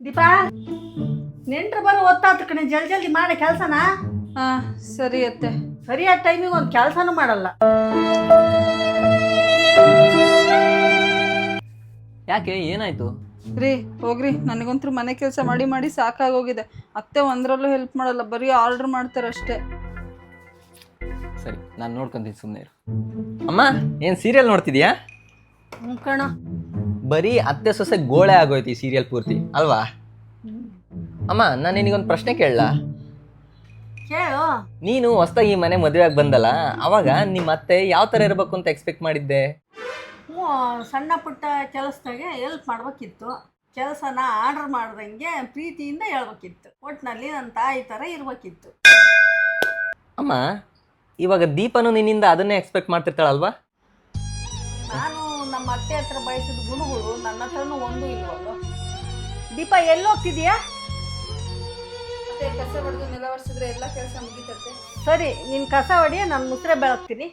ದೀಪಾ ನೆಂಟ್ರು ಬರೋ ಒತ್ತಾತ ಕಣೆ, ಜಲ್ದಿ ಮಾಡಿ ಕೆಲಸನ. ಹಾ ಸರಿ ಅತ್ತೆ. ಸರಿಯಾದ ಟೈಮಿಗೆ ಒಂದು ಕೆಲಸನೂ ಮಾಡಲ್ಲ. ಯಾಕೆ ಏನಾಯ್ತು? ರೀ ಹೋಗ್ರಿ, ನನಗಂತೂ ಮನೆ ಕೆಲಸ ಮಾಡಿ ಮಾಡಿ ಸಾಕಾಗೋಗಿದೆ. ಅತ್ತೆ ಒಂದರಲ್ಲೂ ಹೆಲ್ಪ್ ಮಾಡಲ್ಲ, ಬರೀ ಆರ್ಡರ್ ಮಾಡ್ತಾರೆ ಅಷ್ಟೇ. ಸರಿ, ನಾನು ನೋಡ್ಕೊಂತೀನಿ, ಸುಮ್ಮನೆ ಇರು. ಅಮ್ಮ, ಏನು ಸೀರಿಯಲ್ ನೋಡ್ತಿದ್ಯಾ? ಕಣ ಬರೀ ಅತ್ತೆ ಸೊಸೆ ಗೋಳೆ ಆಗೋಯ್ತು ಈ ಸೀರಿಯಲ್ ಪೂರ್ತಿ ಅಲ್ವಾ? ಅಮ್ಮ, ನಾನು ನಿನಗೊಂದು ಪ್ರಶ್ನೆ ಕೇಳಲಾ? ಕೇಳು. ನೀನು ಹೊಸ್ದಾಗಿ ಈ ಮನೆ ಮದುವೆಯಾಗಿ ಬಂದಲ್ಲ, ಅವಾಗ ನಿಮ್ಮ ಅತ್ತೆ ಯಾವ ಥರ ಇರಬೇಕು ಅಂತ ಎಕ್ಸ್ಪೆಕ್ಟ್ ಮಾಡಿದ್ದೆ? ಸಣ್ಣ ಪುಟ್ಟ ಕೆಲಸದಾಗೆ ಹೆಲ್ಪ್ ಮಾಡ್ಬೇಕಿತ್ತು. ಕೆಲಸನ ಆರ್ಡರ್ ಮಾಡ್ದಂಗೆ ಪ್ರೀತಿಯಿಂದ ಹೇಳ್ಬೇಕಿತ್ತು. ಒಟ್ಟಿನಲ್ಲಿ ನನ್ನ ತಾಯಿ ಥರ ಇರ್ಬೇಕಿತ್ತು. ಅಮ್ಮ, ಇವಾಗ ದೀಪನು ನಿನ್ನಿಂದ ಅದನ್ನೇ ಎಕ್ಸ್ಪೆಕ್ಟ್ ಮಾಡ್ತಿರ್ತಾಳಲ್ವಾ? ನಾನು ನಮ್ಮ ಅತ್ತೆ ಹತ್ರ ಬಯಸಿದ ಗುಣಗಳು ನನ್ನ ಹತ್ರನೂ ಒಂದು ಇಲ್ವಲ್ಲ. ದೀಪ ಎಲ್ಲೋಗ್ತಿದ್ಯಾ? ಮತ್ತೆ ಕಸ ಹೊಡೆದು ನೆಲ ಒರೆಸಿದ್ರೆ ಎಲ್ಲ ಕೆಲಸ ಮುಗೀತತ್ತೆ. ಸರಿ, ನೀನು ಕಸ ಹೊಡಿ, ನಾನು ಮುಸ್ರೆ ಬೆಳಗ್ತೀನಿ.